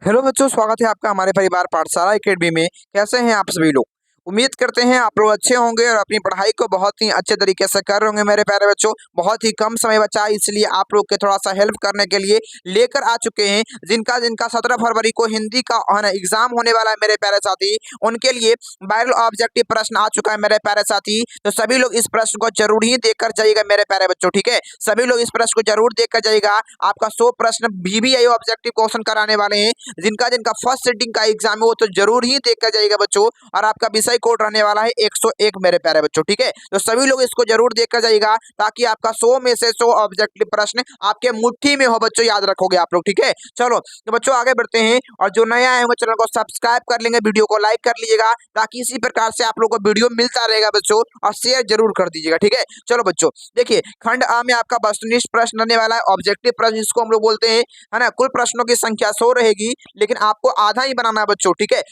Hello बच्चों, स्वागत है आपका हमारे परिवार पाठशाला एकेडमी में। कैसे हैं आप सभी लोग? उम्मीद करते हैं आप लोग अच्छे होंगे और अपनी पढ़ाई को बहुत ही अच्छे तरीके से कर रहे होंगे। मेरे प्यारे बच्चों, बहुत ही कम समय बचा है, इसलिए आप लोग के थोड़ा सा हेल्प करने के लिए लेकर आ चुके हैं। जिनका जिनका 17 फरवरी को हिंदी का एग्जाम होने वाला है मेरे प्यारे साथी, उनके लिए वायरल ऑब्जेक्टिव प्रश्न आ चुका है मेरे प्यारे साथी। तो सभी लोग इस प्रश्न को जरूर ही देखकर जाइएगा मेरे प्यारे बच्चों, ठीक है? सभी लोग इस प्रश्न को जरूर देखकर जाइएगा। आपका 100 प्रश्न BBI ऑब्जेक्टिव क्वेश्चन कराने वाले हैं। जिनका जिनका फर्स्ट सेटिंग का एग्जाम है वो तो जरूर ही देख कर जाइएगा बच्चों। और आपका विषय कोड रहने वाला है 101 मेरे प्यारे बच्चों, ठीक है? तो सभी लोग इसको जरूर देख कर जाइएगा ताकि आपका 100 में से 100 ऑब्जेक्टिव प्रश्न आपके मुट्ठी में हो बच्चों, याद रखोगे आप लोग, ठीक है? चलो तो बच्चों आगे बढ़ते हैं, और जो नया आए होंगे चैनल को सब्सक्राइब कर लेंगे, वीडियो को लाइक कर लीजिएगा ताकि इसी प्रकार से आप लोग को वीडियो मिलता रहेगा बच्चों, और शेयर जरूर कर दीजिएगा, ठीक है? चलो बच्चों देखिए, खंड आ में आपका वस्तुनिष्ठ प्रश्न रहने वाला है, ऑब्जेक्टिव प्रश्न जिसको हम लोग बोलते हैं, है ना। कुल प्रश्नों की संख्या 100 रहेगी, लेकिन आपको आधा ही बनाना है बच्चों, ठीक है?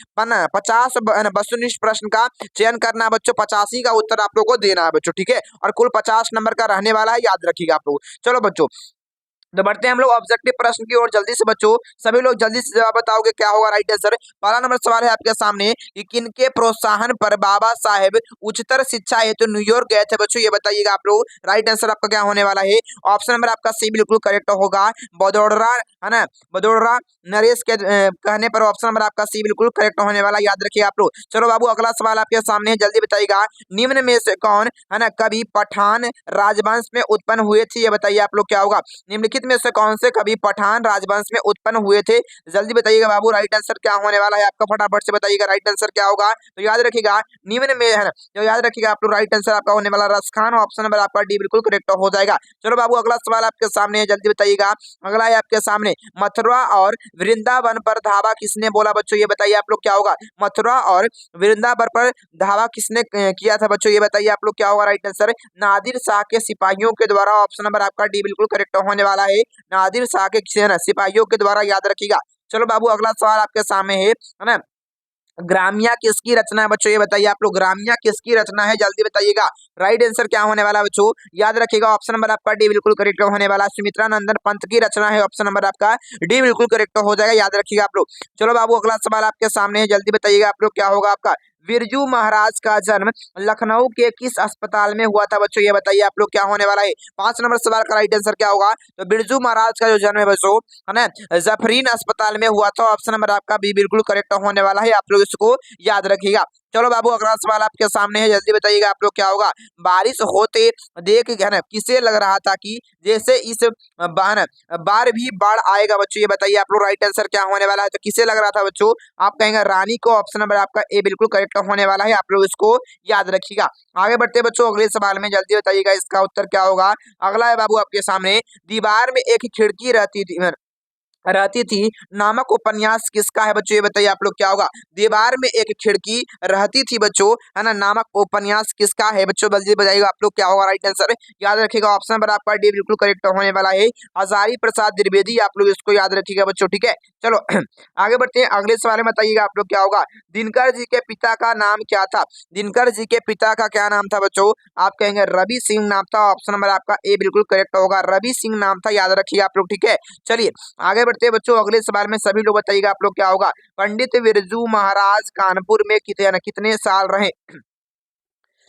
50 वस्तुनिष्ठ प्रश्न का चयन करना है बच्चों, 85 का उत्तर आप लोग को देना है बच्चों, ठीक है? और कुल 50 नंबर का रहने वाला है, याद रखिएगा आप लोग। चलो बच्चों तो बढ़ते हैं हम लोग ऑब्जेक्टिव प्रश्न की ओर जल्दी से बच्चों। सभी लोग जल्दी से जवाब बताओगे क्या होगा राइट आंसर। पहला नंबर सवाल है आपके सामने कि किनके प्रोत्साहन पर बाबा साहेब उच्चतर शिक्षा हेतु न्यूयॉर्क गए थे बच्चों, ये बताइएगा आप लोग। राइट आंसर आपका क्या होने वाला है? ऑप्शन नंबर आपका सी बिल्कुल करेक्ट होगा, बड़ोदरा, है ना। बड़ोदरा नरेश के कहने पर ऑप्शन नंबर आपका सी बिल्कुल करेक्ट होने वाला, याद रखिए आप लोग। चलो बाबू अगला सवाल आपके सामने है, जल्दी बताइएगा। निम्न में से कौन, है ना, कवि पठान राजवंश में उत्पन्न हुए थे, ये बताइए आप लोग क्या होगा। निम्नलिखित में से कौन से कवि पठान राजवंश में उत्पन्न हुए थे, जल्दी बताइएगा बाबू। राइट आंसर क्या होने वाला है आपका, फटाफट से बताइएगा राइट आंसर क्या होगा। तो याद रखिएगा निम्न में, है ना, जो याद रखिएगा आप लोग, राइट आंसर आपका होने वाला रसखान, ऑप्शन नंबर आपका डी बिल्कुल करेक्ट हो जाएगा। चलो बाबू अगला सवाल आपके सामने है, जल्दी बताइएगा। अगला है आपके सामने, मथुरा और वृंदावन पर धावा किसने बोला बच्चों, ये बताइए आप लोग क्या होगा। मथुरा और वृंदावन पर धावा किसने किया था बच्चों, ये बताइए आप लोग क्या होगा राइट आंसर। नादिर शाह के सिपाहियों के द्वारा, ऑप्शन नंबर आपका डी बिल्कुल करेक्ट होने वाला है। नादिर शाह के सिपाहियों के द्वारा, याद रखिएगा। चलो बाबू अगला सवाल आपके सामने है ना। ग्राम्या किसकी रचना है बच्चों, ये बताइए आप लोग। ग्राम्या किसकी रचना है, जल्दी बताइएगा। राइट आंसर क्या होने वाला बच्चों, याद रखिएगा। ऑप्शन नंबर आपका डी बिल्कुल करेक्ट होने वाला, सुमित्रा नंदन पंत की रचना है, ऑप्शन नंबर आपका डी बिल्कुल करेक्ट हो जाएगा, याद रखिएगा आप लोग। चलो बाबू अगला सवाल आपके सामने है, जल्दी बताइएगा आप लोग क्या होगा आपका। बिरजू महाराज का जन्म लखनऊ के किस अस्पताल में हुआ था बच्चों, ये बताइए आप लोग क्या होने वाला है। 5 नंबर सवाल का राइट आंसर क्या होगा। तो बिरजू महाराज का जो जन्म है बच्चों, है ना, जफरीन अस्पताल में हुआ था, ऑप्शन नंबर आपका बी बिल्कुल करेक्ट होने वाला है, आप लोग इसको याद रखिएगा। चलो बाबू अगला सवाल आपके सामने है, जल्दी बताइएगा आप लोग क्या होगा। बारिश होते देख, है ना, किसे लग रहा था कि जैसे इस बार भी बाढ़ आएगा बच्चों, ये बताइए आप लोग। राइट आंसर क्या होने वाला है, तो किसे लग रहा था बच्चों, आप कहेंगे रानी को, ऑप्शन नंबर आपका ए बिल्कुल करेक्ट होने वाला है, आप लोग इसको याद रखिएगा। आगे बढ़ते हैं बच्चों अगले सवाल में, जल्दी बताइएगा इसका उत्तर क्या होगा। अगला है बाबू आपके सामने, दीवार में एक खिड़की रहती थी नामक उपन्यास किसका है बच्चों, ये बताइए आप लोग क्या होगा। दीवार में एक खिड़की रहती थी बच्चों, है ना, नामक उपन्यास किसका है बच्चों, जल्दी बताइएगा आप लोग क्या होगा राइट आंसर। याद रखिएगा ऑप्शन नंबर आपका डी बिल्कुल करेक्ट होने वाला है, हजारी प्रसाद द्विवेदी, आप लोग इसको याद रखिएगा बच्चों, ठीक है। चलो आगे बढ़ते हैं, अगले सवाल में बताइएगा आप लोग क्या होगा। दिनकर जी के पिता का नाम क्या था। दिनकर जी के पिता का क्या नाम था बच्चों, आप कहेंगे रवि सिंह नाम था, ऑप्शन नंबर आपका ए बिल्कुल करेक्ट होगा, रवि सिंह नाम था, याद रखिए आप लोग, ठीक है। चलिए आगे बढ़ते हैं बच्चों, अगले सवाल में सभी लोग बताइएगा आप लोग क्या होगा। पंडित बिरजू महाराज कानपुर में कितने साल रहे।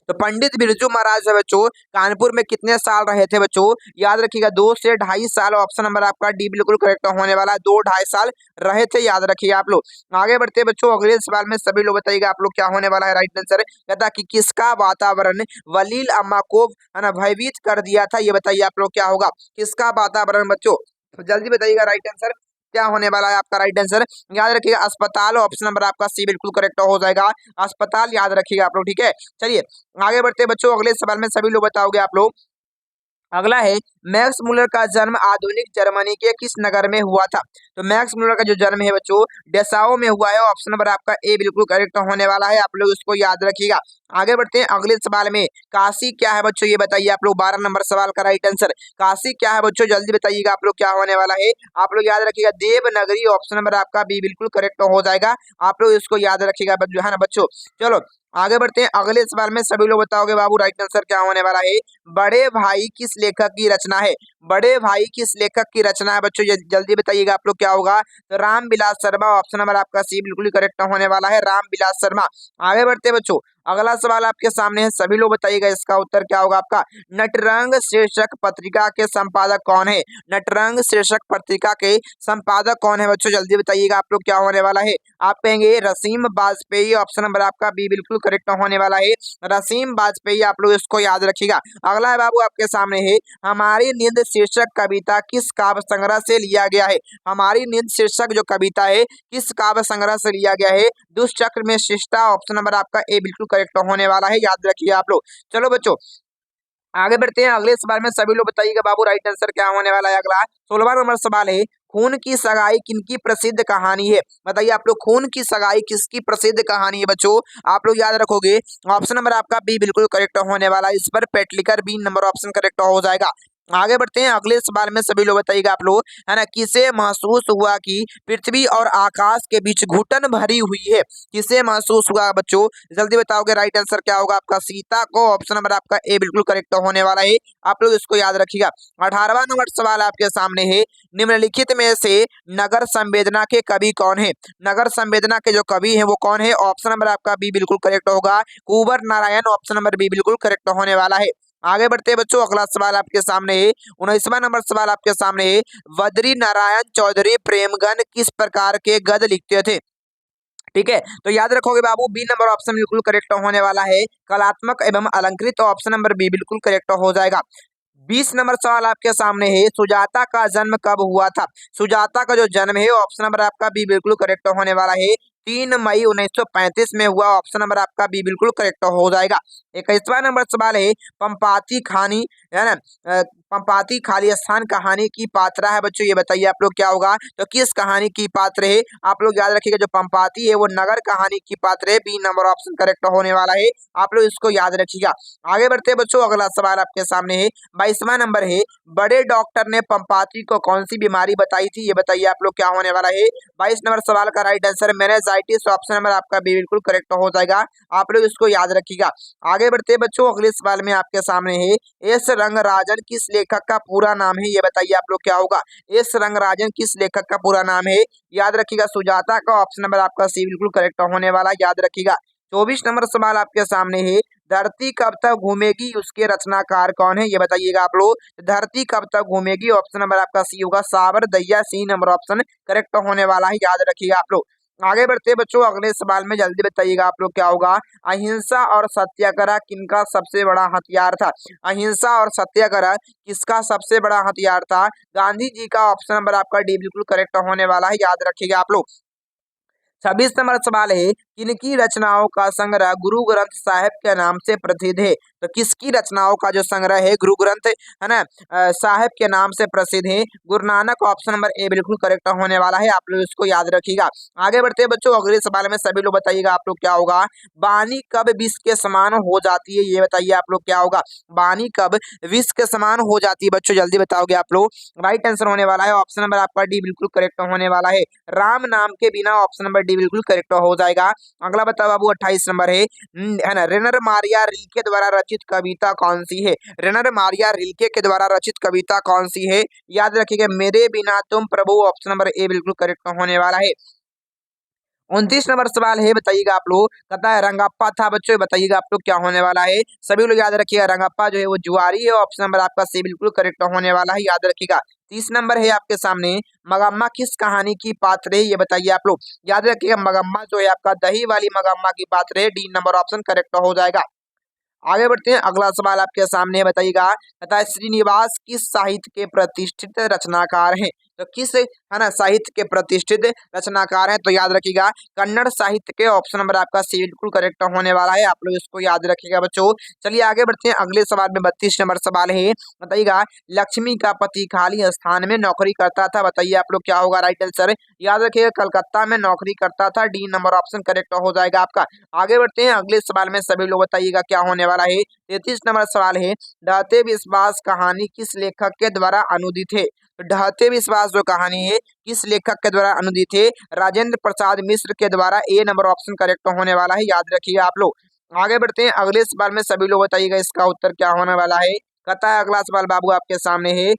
तो पंडित बिरजू महाराज है बच्चों, कानपुर में कितने साल रहे थे बच्चों, याद रखिएगा 2 से 2.5 साल, ऑप्शन नंबर आपका डी बिल्कुल करेक्ट होने वाला है, 2-2.5 साल रहे थे, याद रखिए आप लोग। आगे बढ़ते हैं बच्चों, अगले सवाल में सभी लोग बताइएगा आप लोग क्या होने वाला है राइट आंसर। कहता कि किसका वातावरण वलील अम्मा को, है ना, भयभीत कर दिया था, ये बताइए आप लोग क्या होगा। किसका वातावरण बच्चों, तो जल्दी बताइएगा राइट आंसर क्या होने वाला है आपका राइट आंसर। याद रखिएगा अस्पताल, ऑप्शन नंबर आपका सी बिल्कुल करेक्ट हो जाएगा, अस्पताल, याद रखिएगा आप लोग, ठीक है। चलिए आगे बढ़ते हैं बच्चों, अगले सवाल में सभी लोग बताओगे आप लोग। अगला है, मैक्स मुलर का जन्म आधुनिक जर्मनी के किस नगर में हुआ था। तो मैक्स मुलर का जो जन्म है बच्चों डेसाओ में हुआ है, ऑप्शन नंबर आपका ए बिल्कुल करेक्ट होने वाला है, आप लोग इसको याद रखिएगा। आगे बढ़ते हैं अगले सवाल में। काशी क्या है बच्चों, ये बताइए आप लोग। 12 नंबर सवाल का राइट आंसर काशी क्या है बच्चों, जल्दी बताइएगा आप लोग क्या होने वाला है। आप लोग याद रखिएगा देवनगरी, ऑप्शन नंबर आपका बी बिल्कुल करेक्ट हो जाएगा। आप लोग इसको याद रखिएगा है ना बच्चों। चलो आगे बढ़ते हैं अगले सवाल में। सभी लोग बताओगे बाबू राइट आंसर क्या होने वाला है। बड़े भाई किस लेखक की रचना है। बड़े भाई किस लेखक की रचना है बच्चों, जल्दी बताइएगा आप लोग क्या होगा। तो राम विलास शर्मा, ऑप्शन नंबर आपका सी बिल्कुल करेक्ट होने वाला है, राम विलास शर्मा। आगे बढ़ते हैं बच्चों, अगला सवाल आपके सामने है। सभी लोग बताइएगा इसका उत्तर क्या होगा आपका। नटरंग शीर्षक पत्रिका के संपादक कौन है। नटरंग शीर्षक पत्रिका के संपादक कौन है बच्चों, जल्दी बताइएगा आप लोग क्या होने वाला है। आप कहेंगे रसीम वाजपेयी, ऑप्शन नंबर आपका बी बिल्कुल करेक्ट होने वाला है, रसीम वाजपेयी। आप लोग इसको याद रखिएगा। अगला है बाबू आपके सामने है, हमारी नींद शीर्षक कविता किस काव्य संग्रह से लिया गया है। हमारी नींद शीर्षक जो कविता है किस काव्य संग्रह से लिया गया है। दुष्चक्र में शिष्टा, ऑप्शन नंबर आपका ए बिल्कुल करेक्ट होने वाला है, याद रखिए आप लोग। चलो बच्चों आगे बढ़ते हैं अगले सवाल में। सभी लोग बताइएगा बाबू राइट आंसर क्या होने वाला है। अगला 16वां नंबर सवाल है, खून की सगाई किनकी प्रसिद्ध कहानी है। बताइए आप लोग खून की सगाई किसकी प्रसिद्ध कहानी है बच्चों, आप लोग याद रखोगे। ऑप्शन नंबर आपका बी बिल्कुल करेक्ट होने वाला है, इस पर पेटलिकर बी नंबर ऑप्शन करेक्ट हो जाएगा। आगे बढ़ते हैं अगले सवाल में। सभी लोग बताइएगा आप लोग, है ना। किसे महसूस हुआ कि पृथ्वी और आकाश के बीच घुटन भरी हुई है। किसे महसूस हुआ बच्चों, जल्दी बताओगे राइट आंसर क्या होगा आपका। सीता को, ऑप्शन नंबर आपका ए बिल्कुल करेक्ट होने वाला है, आप लोग इसको याद रखिएगा। 18वां नंबर सवाल आपके सामने है, निम्नलिखित में से नगर संवेदना के कवि कौन है। नगर संवेदना के जो कवि हैं वो कौन है। ऑप्शन नंबर आपका बी बिल्कुल करेक्ट होगा, कुंवर नारायण, ऑप्शन नंबर बी बिल्कुल करेक्ट होने वाला है। आगे बढ़ते हैं बच्चों, अगला सवाल आपके सामने है। 19वां नंबर सवाल आपके सामने है, बद्री नारायण चौधरी प्रेमगन किस प्रकार के गद्य लिखते थे। ठीक है, तो याद रखोगे बाबू बी नंबर ऑप्शन बिल्कुल करेक्ट होने वाला है, कलात्मक एवं अलंकृत, ऑप्शन नंबर बी बिल्कुल करेक्ट हो जाएगा। 20 नंबर सवाल आपके सामने है, सुजाता का जन्म कब हुआ था। सुजाता का जो जन्म है ऑप्शन नंबर आपका बी बिल्कुल करेक्ट होने वाला है, 3 मई 1935 में हुआ, ऑप्शन नंबर आपका बी बिल्कुल करेक्ट हो जाएगा। 21वां नंबर सवाल है, पंपाती खानी, है ना, पंपाती खालिस्तान कहानी की पात्रा है बच्चों, ये बताइए आप लोग क्या होगा। तो किस कहानी की पात्र है, आप लोग याद रखिएगा जो पंपाती है वो नगर कहानी की पात्र है, बी नंबर ऑप्शन करेक्ट होने वाला है, आप लोग इसको याद रखिएगा। आगे बढ़ते हैं बच्चों, अगला सवाल आपके सामने है। 22वां नंबर है, बड़े डॉक्टर ने पंपाती को कौन सी बीमारी बताई थी, ये बताइए आप लोग क्या होने वाला है। 22 नंबर सवाल का right answer meningitis, option number आपका बी बिल्कुल करेक्ट हो जाएगा, आप लोग इसको याद रखिएगा। आगे बढ़ते हैं बच्चों, अगले सवाल में आपके सामने है, एस रंगराजन किस लेखक का पूरा नाम है, ये बताइए आप लोग क्या होगा। एस रंगराजन किस लेखक का पूरा नाम है, याद रखिएगा सुजाता का, ऑप्शन नंबर आपका सी बिल्कुल करेक्ट होने वाला, याद रखिएगा। 24 नंबर सवाल आपके सामने है, धरती कब तक घूमेगी उसके रचनाकार कौन है, ये बताइएगा आप लोग। धरती कब तक घूमेगी, ऑप्शन नंबर आपका सी होगा, Sawar Dahiya, C number option correct होने वाला है, याद रखिएगा आप लोग। आगे बढ़ते हैं बच्चों, अगले सवाल में जल्दी बताइएगा आप लोग क्या होगा। अहिंसा और सत्याग्रह किनका सबसे बड़ा हथियार था। अहिंसा और सत्याग्रह किसका सबसे बड़ा हथियार था, गांधी जी का, ऑप्शन नंबर आपका डी बिल्कुल करेक्ट होने वाला है, याद रखिएगा आप लोग। 26 नंबर सवाल है, किनकी रचनाओं का संग्रह गुरु ग्रंथ साहिब के नाम से प्रसिद्ध है। तो किसकी रचनाओं का जो संग्रह है गुरु ग्रंथ, है ना, साहिब के नाम से प्रसिद्ध है, Guru Nanak, option number A बिल्कुल करेक्ट होने वाला है, आप लोग इसको याद रखिएगा। आगे बढ़ते हैं बच्चों, अगले सवाल में सभी लोग बताइएगा आप लोग क्या होगा। वाणी कब विष के समान हो जाती है, ये बताइए आप लोग क्या होगा। वाणी कब विष के समान हो जाती है बच्चों, जल्दी बताओगे आप लोग। राइट आंसर होने वाला है, ऑप्शन नंबर आपका डी बिल्कुल करेक्ट होने वाला है, राम नाम के बिना, ऑप्शन नंबर डी बिल्कुल करेक्ट हो जाएगा। अगला बताओ बाबू 28 नंबर है ना, रेनर मारिया रिल्के द्वारा रचित कविता कौन सी है। रेनर मारिया रिल्के के द्वारा रचित कविता कौन सी है, याद रखिएगा मेरे बिना तुम प्रभु, ऑप्शन नंबर ए बिल्कुल करेक्ट होने वाला है। 29 नंबर सवाल है, बताइएगा आप लोग, कहता है रंगप्पा था बच्चों, बताइएगा आप लोग क्या होने वाला है। सभी लोग याद रखिएगा रंगप्पा जो है वो जुआरी है, ऑप्शन नंबर आपका सी बिल्कुल करेक्ट होने वाला है, याद रखिएगा। 30 नंबर है आपके सामने, मगम्मा किस कहानी की पात्र है, ये बताइए आप लोग। याद रखिएगा मगम्मा जो है आपका दही वाली मगम्मा की पात्र है, डी नंबर ऑप्शन करेक्ट हो जाएगा। आगे बढ़ते हैं, अगला सवाल आपके सामने है, बताइएगा, बताइए श्रीनिवास किस साहित्य के प्रतिष्ठित रचनाकार हैं। तो किस है ना साहित्य के प्रतिष्ठित रचनाकार हैं? तो याद रखिएगा कन्नड़ साहित्य के। ऑप्शन नंबर आपका सी बिल्कुल करेक्ट होने वाला है, आप लोग इसको याद रखिएगा बच्चों। चलिए आगे बढ़ते हैं अगले सवाल में। 32 नंबर सवाल है, बताइएगा लक्ष्मी का पति खाली स्थान में नौकरी करता था, बताइए आप लोग क्या होगा राइट आंसर। याद रखिएगा कलकत्ता में नौकरी करता था, डी नंबर ऑप्शन करेक्ट हो जाएगा आपका। आगे बढ़ते हैं अगले सवाल में, सभी लोग बताइएगा क्या होने वाला है। 33 नंबर सवाल है, ढहते विश्वास कहानी किस लेखक के द्वारा अनुदित है? तो ढहते विश्वास जो कहानी है किस लेखक के द्वारा अनुदित है? राजेंद्र प्रसाद मिश्र के द्वारा, ए नंबर ऑप्शन करेक्ट होने वाला है, याद रखिएगा आप लोग। आगे बढ़ते हैं अगले सवाल में, सभी लोग बताइएगा इसका उत्तर क्या होने वाला है। कहता है अगला सवाल बाबू आपके सामने है,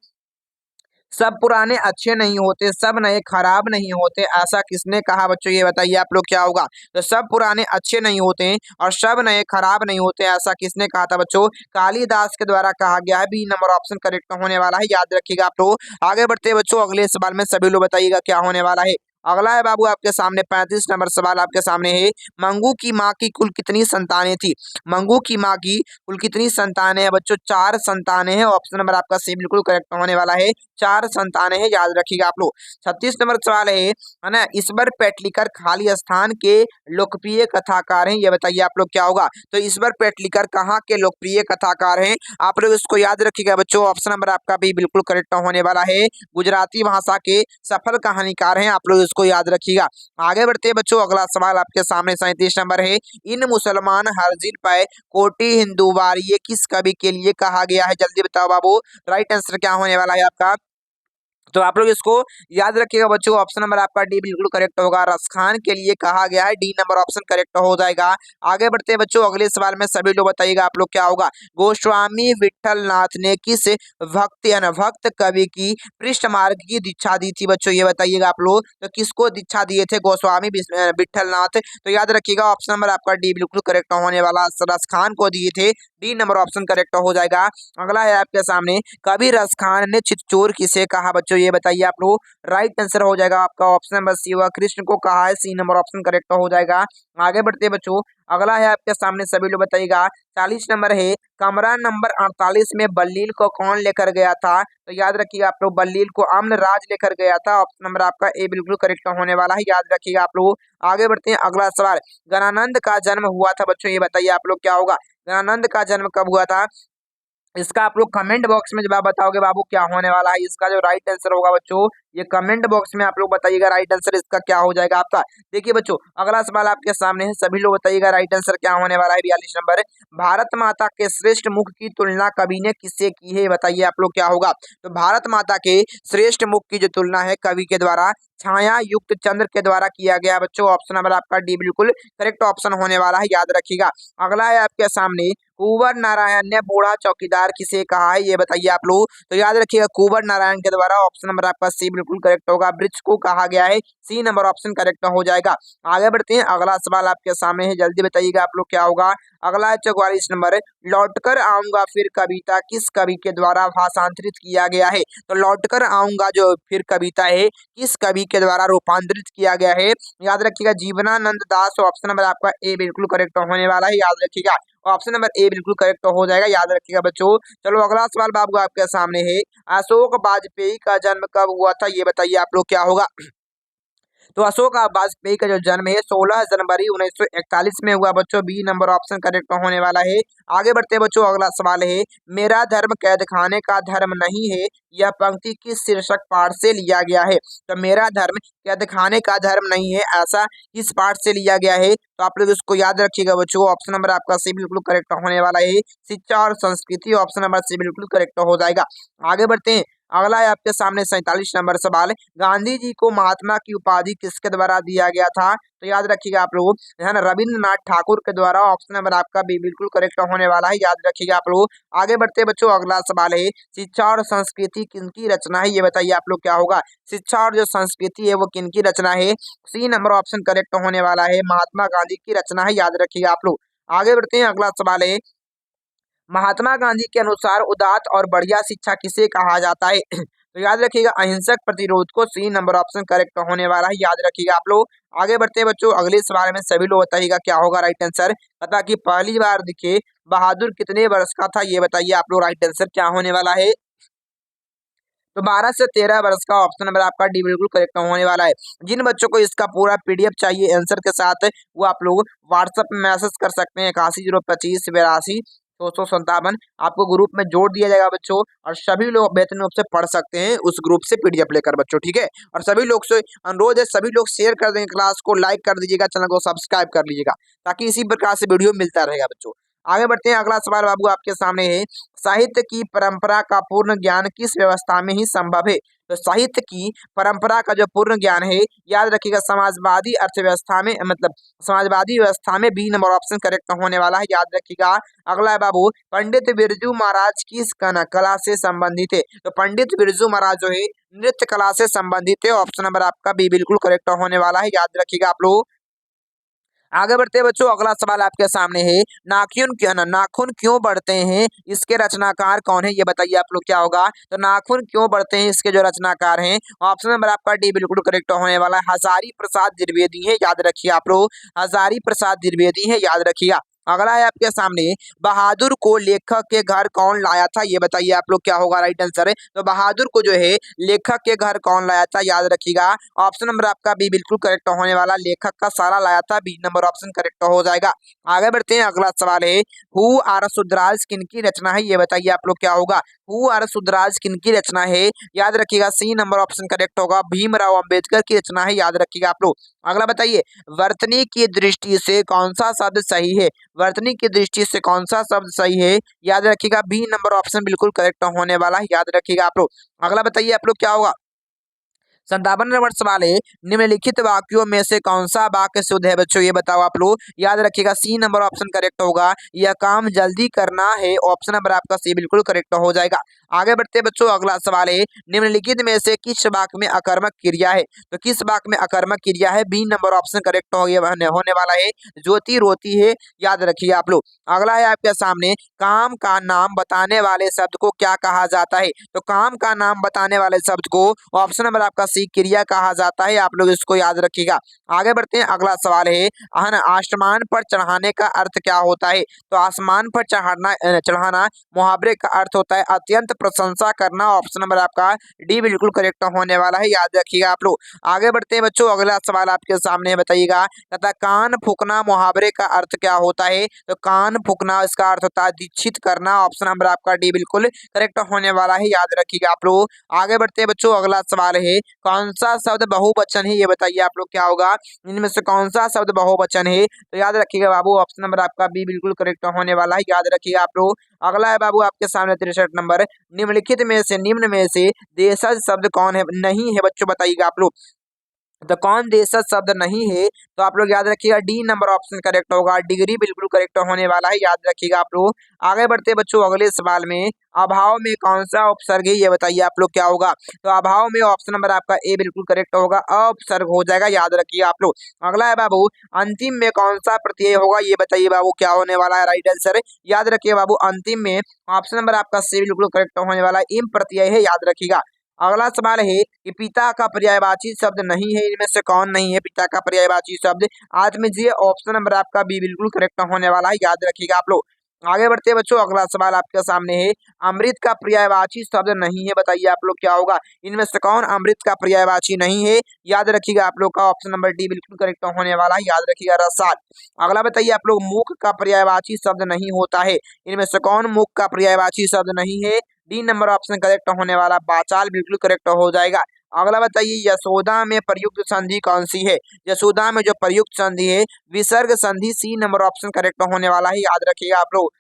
सब पुराने अच्छे नहीं होते, सब नए खराब नहीं होते, ऐसा किसने कहा बच्चों? ये बताइए आप लोग क्या होगा। तो सब पुराने अच्छे नहीं होते हैं और सब नए खराब नहीं होते, ऐसा किसने कहा था बच्चों? कालिदास के द्वारा कहा गया है, बी नंबर ऑप्शन करेक्ट होने वाला है, याद रखिएगा आप लोग। आगे बढ़ते हैं बच्चों अगले सवाल में, सभी लोग बताइएगा क्या होने वाला है। अगला है बाबू आपके सामने 35 नंबर सवाल आपके सामने है, मंगू की माँ की कुल कितनी संतानें थी? मंगू की माँ की कुल कितनी संतानें हैं बच्चों? 4 संतानें हैं, ऑप्शन नंबर आपका सी बिल्कुल करेक्ट होने वाला है, 4 संतानें हैं, याद रखिएगा आप लोग। 36 नंबर सवाल है ना, ईश्वर पेटलिकर खाली स्थान के लोकप्रिय कथाकार हैं, ये बताइए आप लोग क्या होगा। तो ईश्वर पेटलिकर कहाँ के लोकप्रिय कथाकार हैं? आप लोग इसको याद रखिएगा बच्चों, ऑप्शन नंबर आपका भी बिल्कुल करेक्ट होने वाला है, गुजराती भाषा के सफल कहानीकार हैं, आप लोग इसको याद रखिएगा। आगे बढ़ते हैं बच्चों अगला सवाल आपके सामने 37 नंबर है, इन मुसलमान हर्जिल पे कोटी हिंदुवार ये किस कवि के लिए कहा गया है? जल्दी बताओ बाबू, राइट आंसर क्या होने वाला है आपका। तो आप लोग इसको याद रखिएगा बच्चों, ऑप्शन नंबर आपका डी बिल्कुल करेक्ट होगा, रसखान के लिए कहा गया है, डी नंबर ऑप्शन करेक्ट हो जाएगा। आगे बढ़ते हैं बच्चों अगले सवाल में, सभी लोग बताइएगा आप लोग क्या होगा। गोस्वामी विठल नाथ ने किस भक्त अनभक्त कवि की पृष्ठ मार्ग की दीक्षा दी थी बच्चों? ये बताइएगा आप लोग, तो किसको दीक्षा दिए थे गोस्वामी विठल नाथ? तो याद रखिएगा ऑप्शन नंबर आपका डी बिल्कुल करेक्ट होने वाला, रसखान को दिए थे, डी नंबर ऑप्शन करेक्ट हो जाएगा। अगला है आपके सामने, कवि रसखान ने चित्तचोर किसे कहा बच्चों? ये बताइए आप लोग, राइट आंसर हो जाएगा आपका ऑप्शन नंबर सी, वह कृष्ण को कहा है, सी नंबर ऑप्शन करेक्ट हो जाएगा। आगे बढ़ते हैं बच्चों अगला है आपके सामने, सभी लोग बताइएगा। 40 नंबर है, कमरा नंबर 48 में बल्लील को कौन लेकर गया था? तो याद रखिएगा आप लोग, बल्लील को अम्न राज लेकर गया था, ऑप्शन नंबर आपका ए बिल्कुल करेक्ट होने वाला है, याद रखिएगा आप लोग। आगे बढ़ते हैं अगला सवाल, गणानंद का जन्म हुआ था बच्चों, ये बताइए आप लोग क्या होगा। गणानंद का जन्म कब हुआ था? इसका आप लोग कमेंट बॉक्स में जवाब बताओगे बाबू क्या होने वाला है। इसका जो राइट आंसर होगा बच्चों, ये कमेंट बॉक्स में आप लोग बताइएगा राइट आंसर इसका क्या हो जाएगा आपका। देखिए बच्चों अगला सवाल आपके सामने है, सभी लोग बताइएगा राइट आंसर क्या होने वाला है। 42 नंबर, भारत माता के श्रेष्ठ मुख की तुलना कवि ने किससे की है? बताइए आप लोग क्या होगा। तो भारत माता के श्रेष्ठ मुख की जो तुलना है कवि के द्वारा छाया युक्त चंद्र के द्वारा किया गया बच्चों, ऑप्शन नंबर आपका डी बिल्कुल करेक्ट ऑप्शन होने वाला है, याद रखिएगा। अगला है आपके सामने, कुंवर नारायण ने बूढ़ा चौकीदार किसे कहा है? ये बताइए आप लोग। तो याद रखिएगा कुंवर नारायण के द्वारा, ऑप्शन नंबर आपका सी बिल्कुल करेक्ट होगा, वृक्ष को कहा गया है, सी नंबर ऑप्शन करेक्ट हो जाएगा। आगे बढ़ते हैं अगला सवाल आपके सामने है, जल्दी बताइएगा आप लोग क्या होगा। अगला है 44 नंबर, लौटकर आऊंगा फिर कविता किस कवि के द्वारा भाषांतरित किया गया है? तो लौटकर आऊंगा जो फिर कविता है किस कवि के द्वारा रूपांतरित किया गया है? याद रखिएगा जीवनानंद दास, ऑप्शन नंबर आपका ए बिल्कुल करेक्ट होने वाला है, याद रखिएगा ऑप्शन नंबर ए बिल्कुल करेक्ट हो जाएगा, याद रखिएगा बच्चों। चलो अगला सवाल बाबू आपके सामने है, अशोक वाजपेयी का जन्म कब हुआ था? ये बताइए आप लोग क्या होगा। तो अशोक वाजपेयी का जो जन्म है 16 जनवरी 1941 में हुआ बच्चों, बी नंबर ऑप्शन करेक्ट होने वाला है। आगे बढ़ते बच्चों अगला सवाल है, मेरा धर्म कैद खाने का धर्म नहीं है, यह पंक्ति किस शीर्षक पाठ से लिया गया है? तो मेरा धर्म कैद खाने का धर्म नहीं है, ऐसा किस पाठ से लिया गया है? तो आप लोग इसको याद रखिएगा बच्चों, ऑप्शन नंबर आपका सी बिल्कुल करेक्ट होने वाला है, शिक्षा और संस्कृति, ऑप्शन नंबर सी बिल्कुल करेक्ट हो जाएगा। आगे बढ़ते हैं अगला है आपके सामने 47 नंबर सवाल, गांधी जी को महात्मा की उपाधि किसके द्वारा दिया गया था? तो याद रखिएगा आप लोग, है ना, रविंद्रनाथ ठाकुर के द्वारा, ऑप्शन नंबर आपका भी बिल्कुल करेक्ट होने वाला है, याद रखिएगा आप लोग। आगे बढ़ते बच्चों अगला सवाल है, शिक्षा और संस्कृति किनकी रचना है? ये बताइए आप लोग क्या होगा। शिक्षा और जो संस्कृति है वो किनकी रचना है? सी नंबर ऑप्शन करेक्ट होने वाला है, महात्मा गांधी की रचना है, याद रखिएगा आप लोग। आगे बढ़ते हैं अगला सवाल है, महात्मा गांधी के अनुसार उदात्त और बढ़िया शिक्षा किसे कहा जाता है? तो याद रखिएगा अहिंसक प्रतिरोध को, सी नंबर ऑप्शन करेक्ट होने वाला है, याद रखिएगा आप लोग। आगे बढ़ते हैं बच्चों अगले सवाल में, सभी लोग बताइएगा क्या होगा राइट आंसर। तथा कि पहली बार दिखे बहादुर कितने वर्ष का था? ये बताइए आप लोग राइट आंसर क्या होने वाला है। तो 12 से 13 वर्ष का ऑप्शन नंबर आपका डी बिल्कुल करेक्ट होने वाला है। जिन बच्चों को इसका पूरा पीडीएफ चाहिए आंसर के साथ, वो आप लोग व्हाट्सएप में मैसेज कर सकते हैं 81 025 82 257। आपको ग्रुप में जोड़ दिया जाएगा बच्चों, और सभी लोग बेहतरीन रूप से पढ़ सकते हैं उस ग्रुप से पीडीएफ लेकर बच्चों, ठीक है। और सभी लोग से अनुरोध है, सभी लोग शेयर कर देंगे, क्लास को लाइक कर दीजिएगा, चैनल को सब्सक्राइब कर लीजिएगा, ताकि इसी प्रकार से वीडियो मिलता रहेगा बच्चों। आगे बढ़ते हैं, अगला सवाल बाबू आपके सामने है, साहित्य की परंपरा का पूर्ण ज्ञान किस व्यवस्था में ही संभव है। तो साहित्य की परंपरा का जो पूर्ण ज्ञान है, याद रखिएगा समाजवादी अर्थव्यवस्था में, मतलब समाजवादी व्यवस्था में बी नंबर ऑप्शन करेक्ट होने वाला है, याद रखिएगा। अगला है बाबू, पंडित बिरजू महाराज किस कला से संबंधित है। तो पंडित बिरजू महाराज जो है नृत्य कला से संबंधित है, ऑप्शन नंबर आपका बी बिल्कुल करेक्ट होने वाला है, याद रखिएगा आप लोग। आगे बढ़ते हैं बच्चों, अगला सवाल आपके सामने है, नाखून क्यों बढ़ते हैं, इसके रचनाकार कौन है, ये बताइए आप लोग क्या होगा। तो नाखून क्यों बढ़ते हैं, इसके जो रचनाकार हैं, ऑप्शन नंबर आपका डी बिल्कुल करेक्ट होने वाला है, हजारी प्रसाद द्विवेदी है, याद रखिए आप लोग, हजारी प्रसाद द्विवेदी है, याद रखिएगा। अगला है आपके सामने, बहादुर को लेखक के घर कौन लाया था, ये बताइए आप लोग क्या होगा राइट आंसर है। तो बहादुर को जो है लेखक के घर कौन लाया था, याद रखिएगा। ऑप्शन नंबर आपका बी बिल्कुल करेक्ट होने वाला, लेखक का साला लाया था, बी नंबर ऑप्शन करेक्ट हो जाएगा। आगे बढ़ते हैं, अगला सवाल है, हु आर सुधराज किनकी रचना है, ये बताइए आप लोग क्या होगा। हु आर सुधराज किनकी रचना है, याद रखिएगा, सी नंबर ऑप्शन करेक्ट होगा, भीमराव अंबेडकर की रचना है, याद रखिएगा आप लोग। अगला बताइए, वर्तनी की दृष्टि से कौन सा शब्द सही है, वर्तनी की दृष्टि से कौन सा शब्द सही है, याद रखिएगा, बी नंबर ऑप्शन बिल्कुल करेक्ट होने वाला है, याद रखिएगा आप लोग। अगला बताइए आप लोग क्या होगा। 57 नंबर सवाल है, निम्नलिखित वाक्यों में से कौन सा वाक्य शुद्ध है बच्चों, ये बताओ आप लोग, याद रखिएगा, सी नंबर ऑप्शन करेक्ट होगा, यह काम जल्दी करना है, ऑप्शन नंबर आपका सी बिल्कुल करेक्ट हो जाएगा। आगे बढ़ते हैं बच्चों, अगला सवाल है, निम्नलिखित में से किस वाक्य में अकर्मक क्रिया है। तो किस वाक्य में अकर्मक क्रिया है, बी नंबर ऑप्शन करेक्ट होने वाला है, ज्योति रोती है, याद रखिए आप लोग। अगला है आपके सामने, काम का नाम बताने वाले शब्द को क्या कहा जाता है। तो काम का नाम बताने वाले शब्द को ऑप्शन नंबर आपका सी क्रिया कहा जाता है, आप लोग इसको याद रखिएगा। आगे बढ़ते हैं, अगला सवाल है, आसमान पर चढ़ाने का अर्थ क्या होता है। तो आसमान पर चढ़ाना मुहावरे का अर्थ होता है अत्यंत प्रशंसा करना, ऑप्शन नंबर आपका डी बिल्कुल करेक्ट होने वाला है, याद रखिएगा आप लोग। आगे बढ़ते हैं बच्चों, अगला सवाल आपके सामने बताइएगा, तथा कान फूकना मुहावरे का अर्थ क्या होता है। तो कान फूकना इसका अर्थ होता है दीक्षित करना, ऑप्शन नंबर आपका डी बिल्कुल करेक्ट होने वाला है, याद रखिएगा आप लोग। आगे बढ़ते हैं बच्चों, अगला सवाल है, कौन सा शब्द बहुवचन है, ये बताइए आप लोग क्या होगा। इनमें से कौन सा शब्द बहुवचन है, तो याद रखिएगा बाबू, ऑप्शन नंबर आपका बी बिल्कुल करेक्ट होने वाला है, याद रखिएगा आप लोग। अगला है बाबू आपके सामने 63 नंबर, निम्न में से देशज शब्द कौन है, नहीं है बच्चों, बताइएगा आप लोग। तो कौन देशज शब्द नहीं है, तो आप लोग याद रखिएगा, डी नंबर ऑप्शन करेक्ट होगा, डिग्री बिल्कुल करेक्ट होने वाला है, याद रखिएगा आप लोग। आगे बढ़ते हैं बच्चों, अगले सवाल में, अभाव में कौन सा उपसर्ग है, ये बताइए आप लोग क्या होगा। तो अभाव में ऑप्शन नंबर आपका ए बिल्कुल करेक्ट होगा, उपसर्ग हो जाएगा, याद रखिए आप लोग। अगला है बाबू, अंतिम में कौन सा प्रत्यय होगा, ये बताइए बाबू क्या होने वाला है राइट आंसर, याद रखिए बाबू, अंतिम में ऑप्शन नंबर आपका सी बिल्कुल करेक्ट होने वाला है, इम प्रत्यय है, याद रखिएगा। अगला सवाल है कि पिता का पर्यायवाची शब्द नहीं है, इनमें से कौन नहीं है पिता का पर्यायवाची शब्द, आत्मजीय, ऑप्शन नंबर आपका बी बिल्कुल करेक्ट होने वाला है, याद रखिएगा आप लोग। आगे बढ़ते हैं बच्चों, अगला सवाल आपके सामने है, अमृत का पर्यायवाची शब्द नहीं है, बताइए आप लोग क्या होगा। इनमें से कौन अमृत का पर्यायवाची नहीं है, याद रखिएगा आप लोग का ऑप्शन नंबर डी बिल्कुल करेक्ट होने वाला है, याद रखिएगा, रसाल। अगला बताइए आप लोग, मुख का पर्यायवाची शब्द नहीं होता है, इनमें से कौन मुख का पर्यायवाची शब्द नहीं है, डी नंबर ऑप्शन करेक्ट होने वाला, बाचाल बिल्कुल करेक्ट हो जाएगा। अगला बताइए, यशोदा में प्रयुक्त संधि कौन सी है। यशोदा में जो प्रयुक्त संधि है विसर्ग संधि, सी नंबर ऑप्शन करेक्ट होने वाला है, याद रखिएगा आप लोग।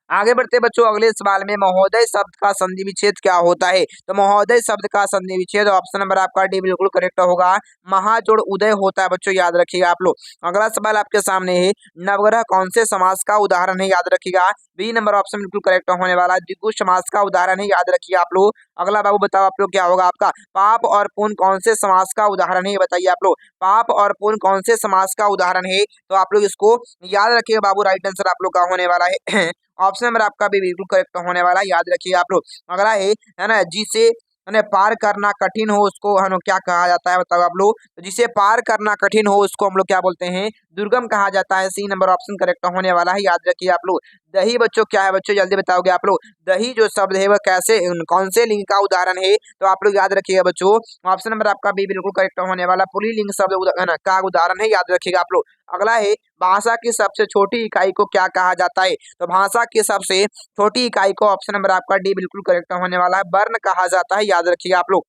आगे बढ़ते बच्चों, अगले सवाल में, महोदय शब्द का संधि विच्छेद क्या होता है। तो महोदय शब्द का संधि विच्छेद, ऑप्शन नंबर आपका डी बिल्कुल करेक्ट होगा, महाजोड़ उदय होता है बच्चों, याद रखिएगा आप लोग। अगला सवाल आपके सामने है, नवग्रह कौन से समास का उदाहरण है, याद रखिएगा, बी नंबर ऑप्शन बिल्कुल करेक्ट होने वाला, द्विगु समास का उदाहरण है, याद रखिए आप लोग। अगला बाबू बताओ आप लोग क्या होगा आपका, पाप और पुण्य कौन से समास का उदाहरण है, ये बताइए आप लोग, पाप और पुण्य कौन से समास का उदाहरण है, तो आप लोग इसको याद रखिएगा बाबू, राइट आंसर आप लोग का होने वाला है ऑप्शन नंबर आपका भी बिल्कुल करेक्ट होने वाला है, याद रखिए आप लोग। अगला है ना, जिसे पार करना कठिन हो उसको हम लोग क्या कहा जाता है बताओ आप लोग। तो जिसे पार करना कठिन हो उसको हम लोग क्या बोलते हैं, दुर्गम कहा जाता है। सी नंबर ऑप्शन करेक्ट होने वाला है, याद रखिए आप लोग। दही बच्चों क्या है बच्चों, जल्दी बताओगे आप लोग। दही जो शब्द है वह कैसे कौन से लिंग का उदाहरण है, तो आप लोग याद रखिएगा बच्चों। ऑप्शन नंबर आपका बी बिल्कुल करेक्ट होने वाला, पुल्लिंग शब्द का उदाहरण है, याद रखिएगा आप लोग। अगला है भाषा की सबसे छोटी इकाई को क्या कहा जाता है, तो भाषा की सबसे छोटी इकाई को ऑप्शन नंबर आपका डी बिल्कुल करेक्ट होने वाला है, वर्ण कहा जाता है, याद रखिएगा आप लोग।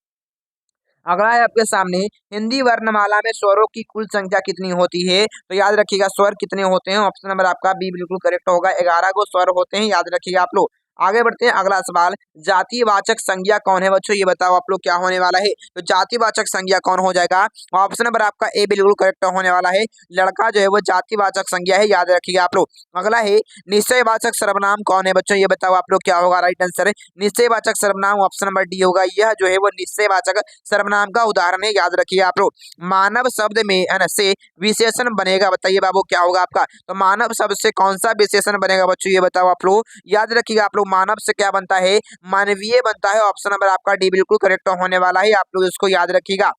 अगला है आपके सामने, हिंदी वर्णमाला में स्वरों की कुल संख्या कितनी होती है, तो याद रखिएगा स्वर कितने होते हैं, ऑप्शन नंबर आपका बी बिल्कुल करेक्ट होगा, 11 को स्वर होते हैं, याद रखिएगा आप लोग। आगे बढ़ते हैं, अगला सवाल, जातिवाचक संज्ञा कौन है बच्चों, ये बताओ आप लोग क्या होने वाला है। तो जातिवाचक संज्ञा कौन हो जाएगा, ऑप्शन नंबर आपका ए बिल्कुल करेक्ट होने वाला है, लड़का जो है वो जातिवाचक संज्ञा है, याद रखिएगा आप लोग। अगला है निश्चयवाचक सर्वनाम कौन है बच्चों, ये बताओ आप लोग क्या होगा राइट आंसर है, निश्चयवाचक सर्वनाम ऑप्शन नंबर डी होगा, यह जो है वो निश्चयवाचक सर्वनाम का उदाहरण है, याद रखिए आप लोग। मानव शब्द में है ना से विशेषण बनेगा, बताइए बाबू क्या होगा आपका, तो मानव शब्द से कौन सा विशेषण बनेगा बच्चों, ये बताओ आप लोग, याद रखिएगा आप लोग। मानव से क्या बनता है, मानवीय बनता है, ऑप्शन नंबर आपका डी बिल्कुल करेक्ट होने वाला है, आप लोग इसको याद रखिएगा।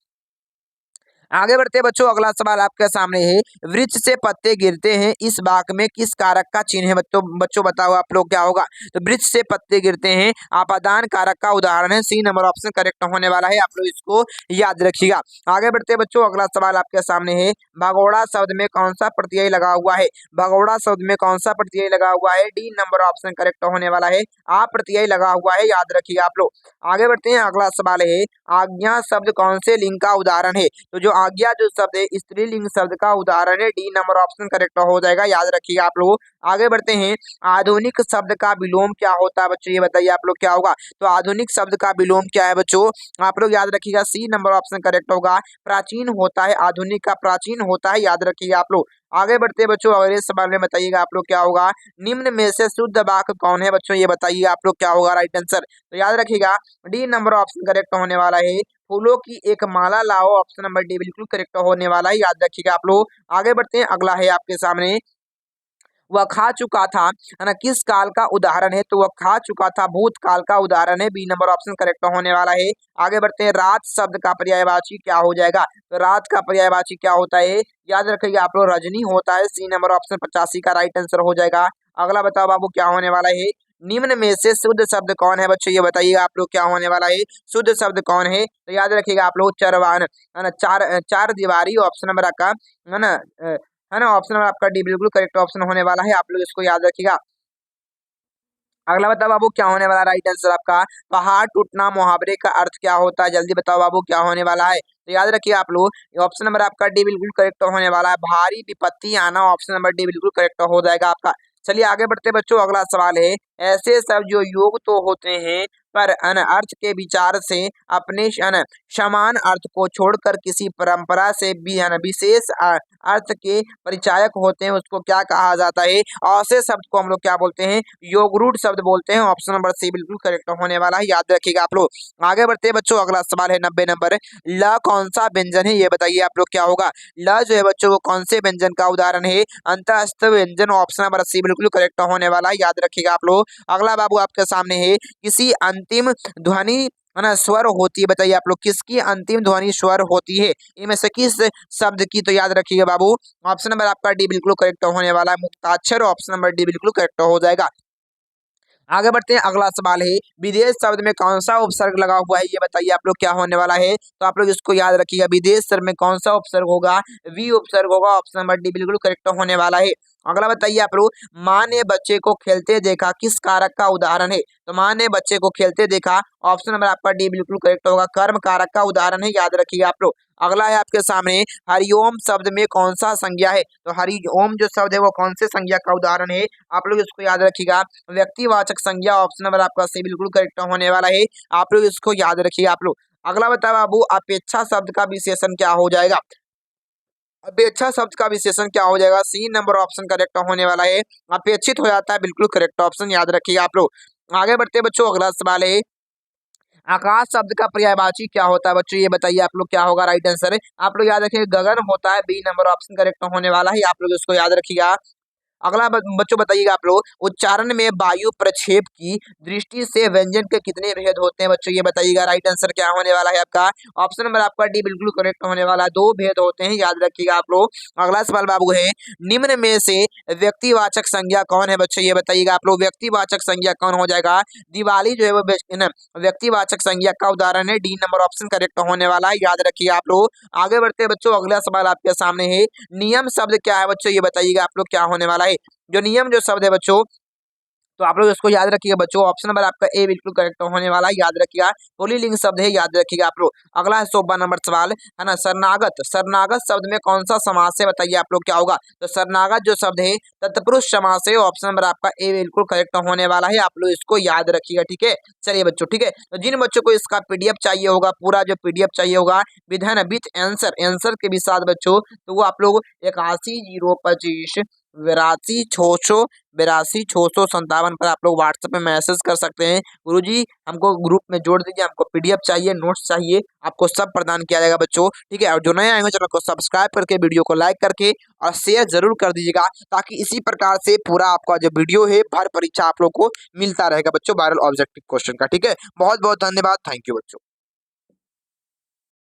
आगे बढ़ते हैं बच्चों, अगला सवाल आपके सामने है, वृक्ष से पत्ते गिरते हैं, इस वाक्य में किस कारक का चिन्ह है बच्चों, बच्चों बताओ आप लोग क्या होगा। तो वृक्ष से पत्ते गिरते हैं आपादान कारक का उदाहरण है, सी नंबर ऑप्शन करेक्ट होने वाला है, आप लोग इसको याद रखिएगा। आगे बढ़ते हैं बच्चों, अगला सवाल आपके सामने है, भगोड़ा शब्द में कौन सा प्रत्यय लगा हुआ है, भगोड़ा शब्द में कौन सा प्रत्यय लगा हुआ है, डी नंबर ऑप्शन करेक्ट होने वाला है, आ प्रत्यय लगा हुआ है, याद रखिए आप लोग। आगे बढ़ते हैं, अगला सवाल है, आज्ञा शब्द कौन से लिंग का उदाहरण है, तो जो आज्ञा जो शब्द है स्त्रीलिंग शब्द का उदाहरण है, डी नंबर ऑप्शन करेक्ट हो जाएगा, याद रखिएगा आप लोग। आगे बढ़ते हैं, आधुनिक शब्द का विलोम क्या होता है बच्चों, ये बताइए आप लोग क्या होगा। तो आधुनिक शब्द का विलोम क्या है बच्चों, आप लोग याद रखिएगा, सी नंबर ऑप्शन करेक्ट होगा, प्राचीन होता है, आधुनिक का प्राचीन होता है, याद रखिएगा आप लोग। आगे बढ़ते हैं बच्चों, अगले सवाल में बताइएगा आप लोग क्या होगा, निम्न में से शुद्ध वाक्य कौन है बच्चों, ये बताइए आप लोग क्या होगा राइट आंसर। तो याद रखिएगा, डी नंबर ऑप्शन करेक्ट होने वाला है, फूलों की एक माला लाओ, ऑप्शन नंबर डी बिल्कुल करेक्ट होने वाला है, याद रखिएगा आप लोग। आगे बढ़ते हैं, अगला है आपके सामने, वह खा चुका था, है ना, किस काल का उदाहरण है, तो वह खा चुका था भूतकाल का उदाहरण है, बी नंबर ऑप्शन करेक्ट होने वाला है। आगे बढ़ते हैं, रात शब्द का पर्यायवाची क्या हो जाएगा, तो रात का पर्यायवाची क्या होता है, याद रखिएगा आप लोग, रजनी होता है, सी नंबर ऑप्शन 85 का राइट आंसर हो जाएगा। अगला बताओ बाबू क्या होने वाला है, निम्न में से शुद्ध शब्द कौन है बच्चों, ये बताइएगा आप लोग क्या होने वाला है, शुद्ध शब्द कौन है, तो याद रखिएगा आप लोग, चरवान, है ना, चार दीवारी, ऑप्शन नंबर आपका, है ना, है ना, ऑप्शन नंबर आपका डी बिल्कुल करेक्ट ऑप्शन होने वाला है, आप लोग इसको याद रखिएगा। अगला बताओ बाबू क्या होने वाला राइट आंसर आपका, पहाड़ टूटना मुहावरे का अर्थ क्या होता है, जल्दी बताओ बाबू क्या होने वाला है। तो याद रखिए आप लोग, ऑप्शन नंबर आपका डी बिल्कुल करेक्ट होने वाला है, भारी विपत्ति आना, ऑप्शन नंबर डी बिल्कुल करेक्ट हो जाएगा आपका। चलिए आगे बढ़ते बच्चों, अगला सवाल है, ऐसे सब जो योग तो होते हैं पर अर्थ के विचार से अपने समान अर्थ को छोड़कर किसी परंपरा से भी विशेष अर्थ के परिचायक होते हैं, उसको क्या कहा जाता है, ऐसे शब्द को हम लोग क्या बोलते हैं, योगरूढ़ शब्द बोलते हैं, ऑप्शन नंबर सी बिल्कुल करेक्ट होने वाला है, याद रखिएगा आप लोग। आगे बढ़ते हैं बच्चों, अगला सवाल है 90 नंबर, ल कौन सा व्यंजन है, ये बताइए आप लोग क्या होगा। ल जो है बच्चों वो कौन से व्यंजन का उदाहरण है, अंतःस्थ व्यंजन, ऑप्शन नंबर सी बिल्कुल करेक्ट होने वाला है, याद रखिएगा आप लोग। अगला बाबू आपके सामने है, किसी अंतिम ध्वनि, है ना, स्वर होती है, बताइए आप लोग किसकी अंतिम ध्वनि स्वर होती है, इनमें से किस शब्द की, तो याद रखिएगा बाबू, ऑप्शन नंबर आपका डी बिल्कुल करेक्ट होने वाला है, मुक्ताक्षर, ऑप्शन नंबर डी बिल्कुल करेक्ट हो जाएगा। आगे बढ़ते हैं, अगला सवाल है, विदेश शब्द में कौन सा उपसर्ग लगा हुआ है, ये बताइए आप लोग क्या होने वाला है, तो आप लोग इसको याद रखिएगा, विदेश शब्द में कौन सा उपसर्ग होगा, वी उपसर्ग होगा, ऑप्शन नंबर डी बिल्कुल करेक्ट होने वाला है। अगला बताइए आप लोग, माँ ने बच्चे को खेलते देखा किस कारक का उदाहरण है, तो माँ ने बच्चे को खेलते देखा, ऑप्शन नंबर आपका डी बिल्कुल करेक्ट होगा, कर्म कारक का उदाहरण है, याद रखिएगा आप लोग। अगला है आपके सामने, हरिओम शब्द में कौन सा संज्ञा है, तो हरिओम जो शब्द है वो कौन से संज्ञा का उदाहरण है, आप लोग इसको याद रखिएगा, व्यक्तिवाचक संज्ञा, ऑप्शन नंबर आपका सी बिल्कुल करेक्ट होने वाला है, आप लोग इसको याद रखिए आप लोग। अगला बताओ बाबू, अपेक्षा शब्द का विशेषण क्या हो जाएगा, अपेक्षा शब्द का विशेषण क्या हो जाएगा, सी नंबर ऑप्शन करेक्ट होने वाला है, अपेक्षित हो जाता है, बिल्कुल करेक्ट ऑप्शन, याद रखिएगा आप लोग। आगे बढ़ते बच्चों, अगला सवाल है, आकाश शब्द का पर्यायवाची क्या होता है बच्चों, ये बताइए आप लोग क्या होगा राइट आंसर है, आप लोग याद रखिए, गगन होता है, बी नंबर ऑप्शन करेक्ट होने वाला है, आप लोग इसको याद रखिएगा। अगला बच्चों बताइएगा आप लोग, उच्चारण में वायु प्रक्षेप की दृष्टि से व्यंजन के कितने भेद होते हैं बच्चों, ये बताइएगा। राइट आंसर क्या होने वाला है आपका, ऑप्शन नंबर आपका डी बिल्कुल करेक्ट होने वाला है। 2 भेद होते हैं, याद रखिएगा आप लोग। अगला सवाल बाबू है, निम्न में से व्यक्तिवाचक संज्ञा कौन है बच्चों, ये बताइएगा आप लोग। व्यक्तिवाचक संज्ञा कौन हो जाएगा, दिवाली जो है वो व्यक्तिवाचक संज्ञा का उदाहरण है। डी नंबर ऑप्शन करेक्ट होने वाला है, याद रखिए आप लोग। आगे बढ़ते हैं बच्चों, अगला सवाल आपके सामने है, नियम शब्द क्या है बच्चों, ये बताइएगा आप लोग क्या होने वाला है। जो नियम जो शब्द है बच्चों, तो आप लोग इसको याद रखिएगा बच्चों। ऑप्शन नंबर आपका ए बिल्कुल करेक्ट होने वाला है, याद रखिएगा। पुल्लिंग शब्द है, याद रखिएगा आप लोग। अगला है 100 नंबर सवाल है ना, शरणागत। शरणागत शब्द में कौन सा समास है, बताइए आप लोग क्या होगा। तो शरणागत जो शब्द है तत्पुरुष समास है। ऑप्शन नंबर आपका ए बिल्कुल करेक्ट होने वाला है, आप लोग इसको याद रखिएगा, ठीक है। चलिए बच्चों, ठीक है। तो जिन बच्चों को इसका पीडीएफ चाहिए होगा, पूरा जो पीडीएफ चाहिए होगा विधान विथ आंसर के भी साथ बच्चों, तो वो आप लोग 81 025 82 600 82 657 पर आप लोग व्हाट्सएप पे मैसेज कर सकते हैं, गुरुजी हमको ग्रुप में जोड़ दीजिए, हमको पीडीएफ चाहिए, नोट्स चाहिए, आपको सब प्रदान किया जाएगा बच्चों, ठीक है। और जो नए आएंगे चैनल को सब्सक्राइब करके, वीडियो को लाइक करके और शेयर जरूर कर दीजिएगा, ताकि इसी प्रकार से पूरा आपका जो वीडियो है भर परीक्षा आप लोग को मिलता रहेगा बच्चों, वायरल ऑब्जेक्टिव क्वेश्चन का, ठीक है। बहुत बहुत धन्यवाद, थैंक यू बच्चों।